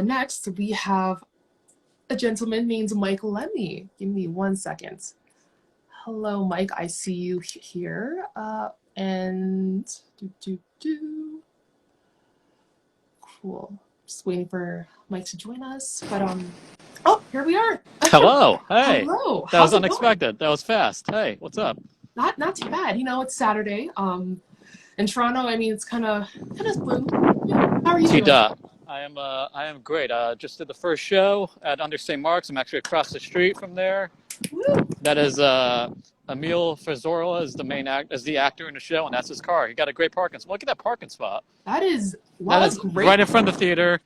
Next, we have a gentleman named Mike Lemmy. Give me 1 second. Hello, Mike. I see you here. And cool. Just waiting for Mike to join us. But oh, here we are. Hello. Hey. Hello. That was How's it going? unexpected. That was fast. Hey, what's up? Not too bad. It's Saturday. In Toronto, I mean, it's kind of blue. Yeah. How are you T doing? dot. I am great. Just did the first show at Under St. Mark's. I'm actually across the street from there. Woo. That is Emil Fazorla is the actor in the show, and that's his car. He got a great parking spot. Look at that parking spot. Wow, That that's is great. right in front of the theater.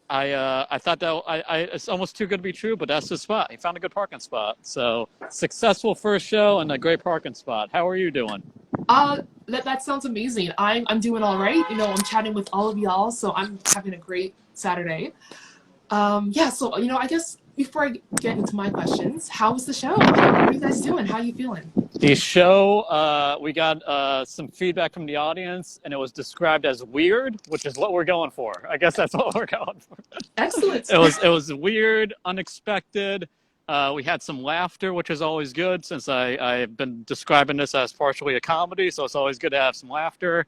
I thought that it's almost too good to be true, but that's his spot. He found a good parking spot. So successful first show and a great parking spot. How are you doing? That sounds amazing. I'm doing all right. I'm chatting with all of y'all, so I'm having a great Saturday. Yeah, so I guess before I get into my questions, how was the show? What are you guys doing? How are you feeling? The show, we got some feedback from the audience, and it was described as weird, which is what we're going for. I guess that's what we're going for. Excellent. It was weird, unexpected. We had some laughter, which is always good since I've been describing this as partially a comedy, so it's always good to have some laughter.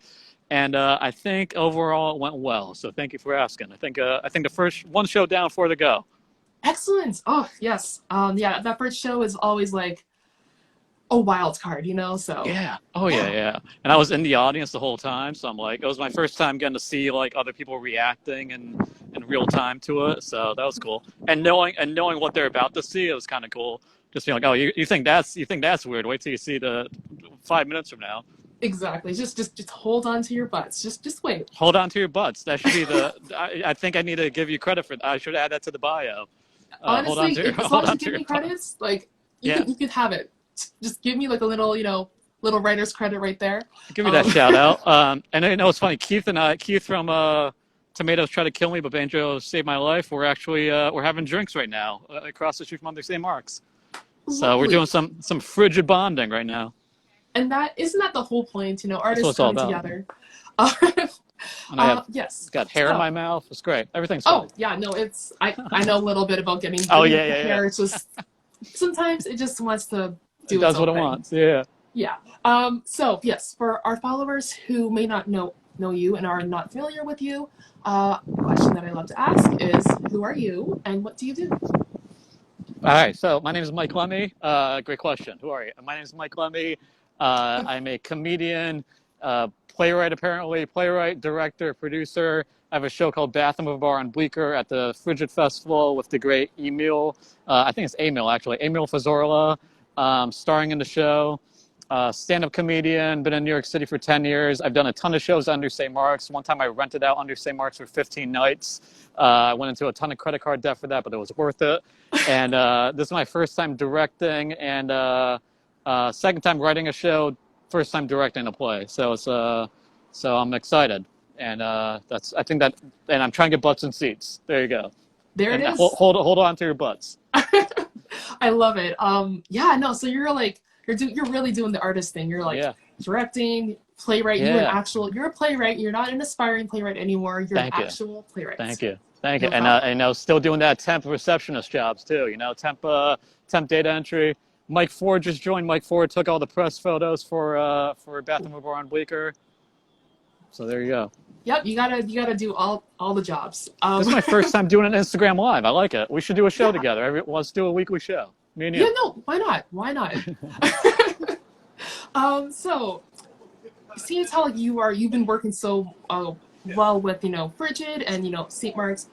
And I think overall it went well. So thank you for asking. I think the first one show down, four to go. Excellent. Oh, yes. Yeah, that first show is always like a wild card, so Yeah. Oh yeah, yeah. yeah. And I was in the audience the whole time, so I'm like, it was my first time getting to see like other people reacting and in real time to it. So that was cool. And knowing what they're about to see, it was kind of cool. Just being like, oh, you think that's weird? Wait till you see the 5 minutes from now. Exactly. Just hold on to your butts. Just wait. Hold on to your butts. That should be the. I think I need to give you credit for that. I should add that to the bio. Hold on Honestly, to your as long hold as you on to give your me butts. credits, like Yeah, you could have it. Just give me like a little, little writer's credit right there. give me that Um, shout out. And I know it's funny. Keith from Tomatoes Try to Kill Me, but Banjo saved my life. We're actually we're having drinks right now across the street from Under St. Mark's. So we're doing Lovely. some frigid bonding right now. And that isn't that the whole point, That's what artists it's all coming about. together. And I have Yes. got hair in So, my mouth. It's great. Everything's fine. oh yeah, no, I know a little bit about Oh getting yeah, yeah, yeah. hair. It's just sometimes it just wants to It do its does what own it thing. wants. Yeah. Yeah. So yes, for our followers who may not know you and are not familiar with you, question that I love to ask is, who are you and what do you do? All right, so my name is Mike Lemmy. Great question. Who are you? My name is Mike Lemmy. I'm a comedian, playwright, director, producer. I have a show called Bathroom of a Bar on Bleecker at the Frigid Festival with the great Emil. I think it's Emil, actually. Emil Fazorla, starring in the show. Stand-up comedian, been in New York City for 10 years. I've done a ton of shows under St. Mark's. One time I rented out under St. Mark's for 15 nights. I went into a ton of credit card debt for that, but it was worth it. And this is my first time directing and second time writing a show, first time directing a play. So so I'm excited. And and I'm trying to get butts and seats. There you go. There it And is. hold on to your butts. I love it. Yeah, no, so you're like you're really doing the artist thing. You're like Yeah. directing, playwright. Yeah. You're a playwright. You're not an aspiring playwright anymore. You're an Thank you. actual playwright. Thank you. Thank you. No And problem. still doing that temp receptionist jobs too, temp data entry. Mike Ford just joined. Mike Ford took all the press photos for Bathroom of on Bleecker. So there you go. Yep, you gotta do all the jobs. This is my first time doing an Instagram live. I like it. We should do a show Yeah, together. Let's do a weekly show. Me and yeah, you. no, why not? Why not? So seeing as how like you've been working so well with Frigid and St. Mark's,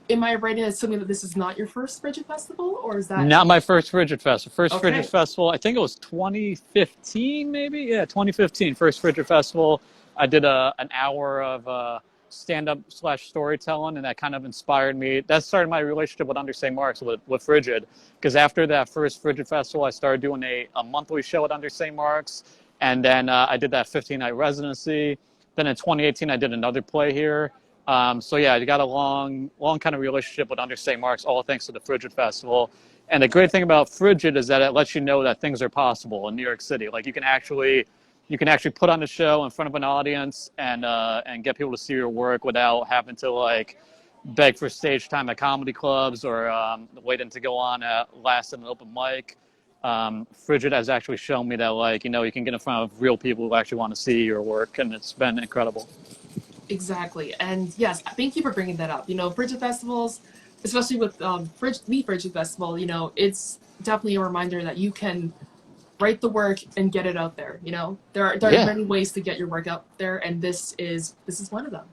am I right in assuming that this is not your first Frigid festival, or is that Not my first Frigid Festival. First Frigid okay? Festival, I think it was 2015, maybe. Yeah, 2015, first Frigid Festival. I did an hour of stand-up slash storytelling, and that kind of inspired me. That started my relationship with Under St. Mark's with Frigid, because after that first Frigid Festival, I started doing a monthly show at Under St. Mark's, and then I did that 15-night residency. Then in 2018, I did another play here. So yeah, I got a long kind of relationship with Under St. Mark's, all thanks to the Frigid Festival. And the great thing about Frigid is that it lets you know that things are possible in New York City. Like you can actually put on a show in front of an audience and get people to see your work without having to like beg for stage time at comedy clubs or waiting to go on at last in an open mic. Frigid has actually shown me that, like, you know, you can get in front of real people who actually want to see your work, and it's been incredible. Exactly. And yes, thank you for bringing that up. You know, Frigid festivals, especially with the Frigid Festival, you know, it's definitely a reminder that you can write the work and get it out there. You know, there are many ways to get your work out there, and this is one of them.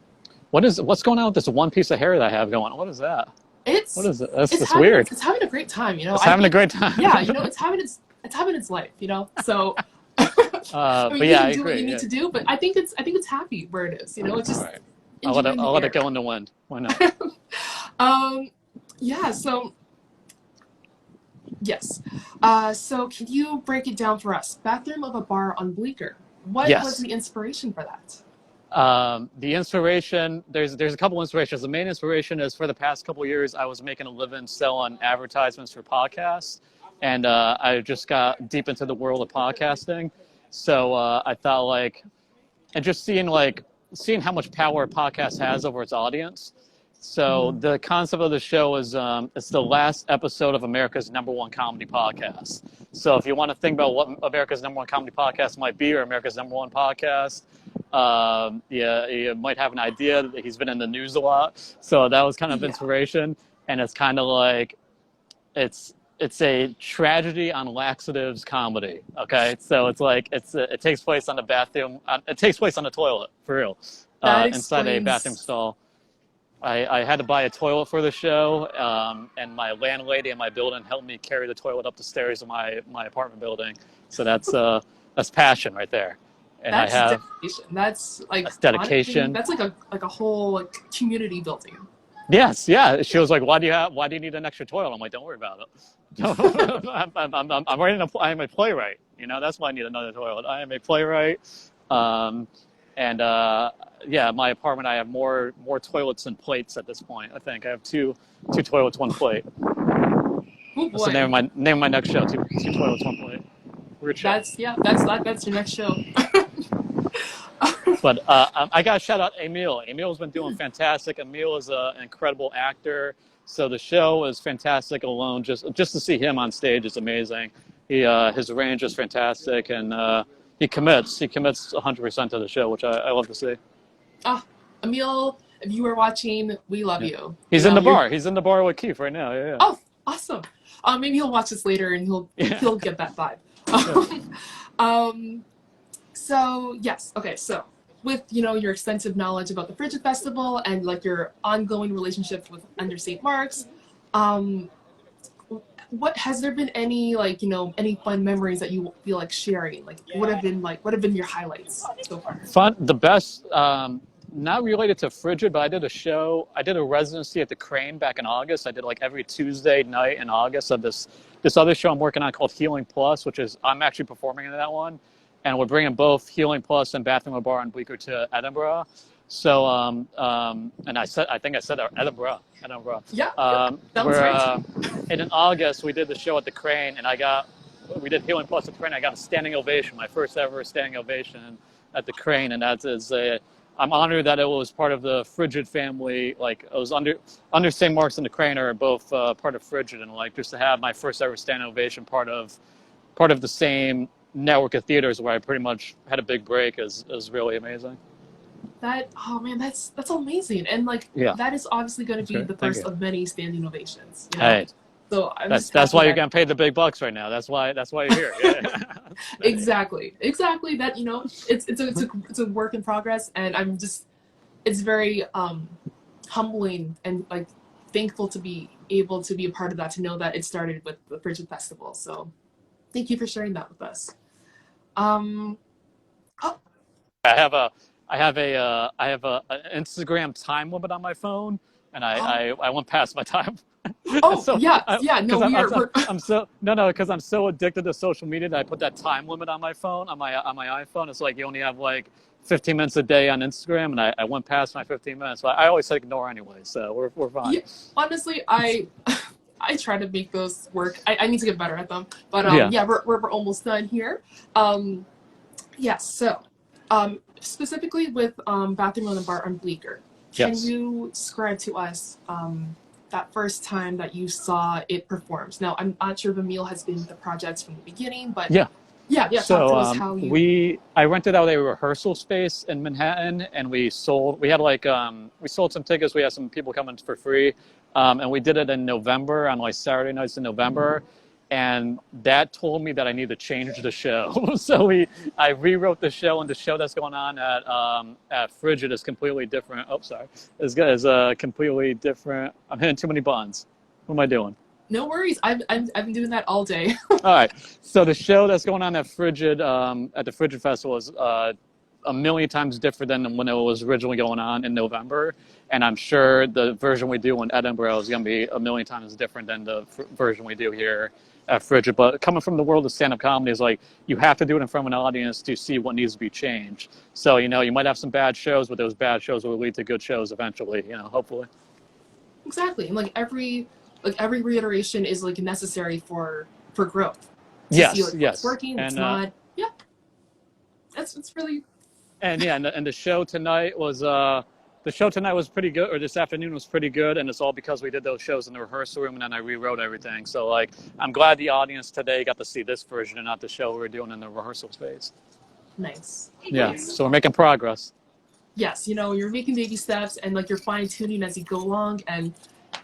What's going on with this one piece of hair that I have going on? What is that? What is it? That's weird. It's having a great time, you know. It's having a great time. Yeah, you know, it's having its life, you know. So I mean, but you yeah, can I do agree. what you need to do, but I think it's happy where it is, you know. It's just right. I'll let it go in the wind. Why not? Yeah, so yes. So can you break it down for us? Bathroom of a Bar on Bleecker. What was the inspiration for that? The inspiration, there's a couple inspirations. The main inspiration is for the past couple of years, I was making a living selling advertisements for podcasts, and I just got deep into the world of podcasting. So I thought, like, and just seeing how much power a podcast has over its audience. So the concept of the show is it's the last episode of America's #1 comedy podcast. So if you want to think about what America's #1 comedy podcast might be, or America's #1 podcast, you might have an idea that he's been in the news a lot. So that was kind of inspiration, and it's kind of like it's a tragedy on laxatives comedy. Okay, so it's like it takes place on the bathroom. It takes place on the toilet for real, inside a bathroom stall. I had to buy a toilet for the show, and my landlady in my building helped me carry the toilet up the stairs of my apartment building. So that's passion right there. And that's I have dedication. That's dedication. Honestly, that's like a whole community building. Yes, yeah. She was like, "Why do you need an extra toilet?" I'm like, "Don't worry about it. I'm a playwright. You know, that's why I need another toilet. I am a playwright." Yeah, my apartment, I have more toilets than plates at this point. I think I have two toilets, one plate. Oh boy. That's the name of my next show. Two toilets, one plate. Weird show. That's your next show. But I got to shout out Emil. Emil's been doing fantastic. Emil is an incredible actor. So the show is fantastic alone. Just to see him on stage is amazing. His range is fantastic, and he commits 100% to the show, which I love to see. Emil, if you are watching, we love you. He's in the bar. He's in the bar with Keith right now. Yeah. Oh, awesome. Maybe he'll watch this later and he'll get that vibe. So yes, okay. So with your extensive knowledge about the Frigid Festival and like your ongoing relationship with Under St. Mark's, what has there been any any fun memories that you feel like sharing? Like what have been your highlights so far? The best. Not related to Frigid, but I did a residency at the Crane back in August. I did like every Tuesday night in August of this other show I'm working on called Healing Plus, which is I'm actually performing in that one. And we're bringing both Healing Plus and Bathroom of a Bar on Bleecker to Edinburgh. So, and I think I said Edinburgh. Yeah, that was right. And in August, we did the show at the Crane, and we did Healing Plus at the Crane. I got a standing ovation, my first ever standing ovation at the Crane, and I'm honored that it was part of the Frigid family. Like it was under St. Mark's and the Crane are both part of Frigid, and like just to have my first ever standing ovation part of the same network of theaters where I pretty much had a big break is really amazing. That's amazing, and that is obviously going to be the first of many standing ovations. You know? Hey, so that's why you're getting paid the big bucks right now. That's why you're here. Yeah. Exactly. That it's a work in progress, and it's very humbling and like thankful to be able to be a part of that. To know that it started with the Frigid Festival. So, thank you for sharing that with us. I have an Instagram time limit on my phone, and I went past my time. Oh, so because I'm so addicted to social media that I put that time limit on my phone, on my iPhone. It's like you only have like 15 minutes a day on Instagram, and I went past my 15 minutes. So I always ignore anyway, so we're fine. Yeah, honestly, I try to make those work. I need to get better at them, but we're almost done here. Yes, so specifically with Bathroom of a Bar on Bleecker, Can Yes. you describe to us that first time that you saw it performed? Now, I'm not sure if Emil has been with the project from the beginning, but Yeah. yeah, talk So to us how you. I rented out a rehearsal space in Manhattan, and we had like we sold some tickets. We had some people coming for free, and we did it in November on like Saturday nights in November, and that told me that I need to change the show. So I rewrote the show, and the show that's going on at Frigid is completely different. Oh, sorry, is completely different. I'm hitting too many buttons. What am I doing? No worries. I've been doing that all day. All right. So the show that's going on at Frigid, at the Frigid Festival, is a million times different than when it was originally going on in November. And I'm sure the version we do in Edinburgh is going to be a million times different than the version we do here at Frigid. But coming from the world of stand-up comedy is like you have to do it in front of an audience to see what needs to be changed. So you might have some bad shows, but those bad shows will lead to good shows eventually. Hopefully. Exactly. And every reiteration is like necessary for growth. To see Yes. like what's Yes. working, what's And not. Yeah. It's really. And yeah, and the show tonight was pretty good, or this afternoon was pretty good, and it's all because we did those shows in the rehearsal room, and then I rewrote everything. So like, I'm glad the audience today got to see this version and not the show we were doing in the rehearsal space. Nice. Yeah, Nice. so we're making progress. Yes, you're making baby steps and like you're fine tuning as you go along, and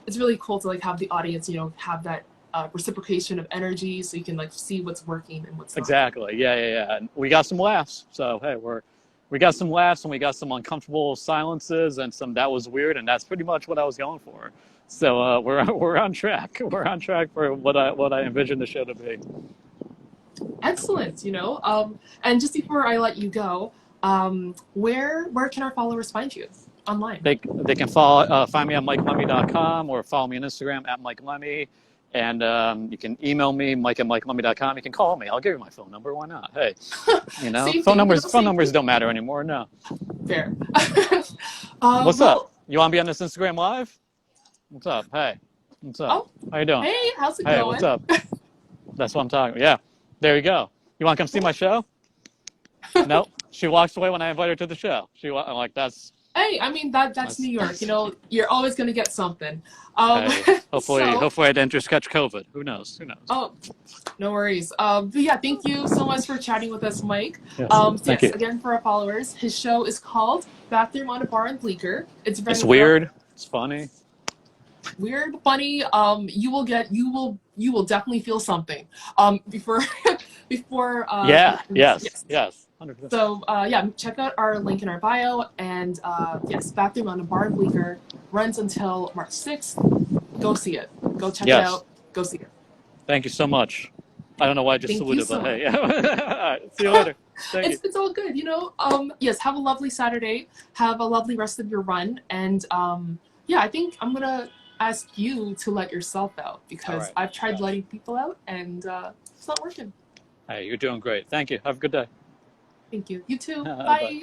it's really cool to like have the audience, have that reciprocation of energy, so you can like see what's working and what's not. Exactly. Yeah. And we got some laughs. So hey, we got some laughs, and we got some uncomfortable silences, and some that was weird, and that's pretty much what I was going for. So we're on track. We're on track for what I envisioned the show to be. Excellent. And just before I let you go, where can our followers find you online? They can find me on MikeLemmy.com or follow me on Instagram at Mike Lemmy. And you can email me, Mike@MikeLemmy.com. You can call me. I'll give you my phone number. Why not? Hey, phone numbers don't matter anymore. No. Fair. What's up? You want to be on this Instagram Live? What's up? Hey. What's up? Oh, how you doing? Hey, how's it going? Hey, what's up? That's what I'm talking about. Yeah. There you go. You want to come see my show? Nope. She walks away when I invite her to the show. I'm like, that's... Hey, I mean that's New York. You're always gonna get something. Hey, hopefully I didn't just catch COVID. Who knows? Oh, no worries. But yeah, thank you so much for chatting with us, Mike. Yes, thank you. Again, for our followers, his show is called Bathroom on a Bar in Bleecker. It's weird. It's funny. Weird, funny. You will definitely feel something. Before. Yes. 100%. So check out our link in our bio, and yes, Bathroom on a Bar in Bleecker runs until March 6th. Go see it. Go check it out. Go see it. Thank you so much. I don't know why I just saluted, but hey. All right, see you later. It's all good, Yes, have a lovely Saturday. Have a lovely rest of your run, and I think I'm gonna ask you to let yourself out because I've tried letting people out, and it's not working. Hey, you're doing great. Thank you. Have a good day. Thank you. You too. Bye.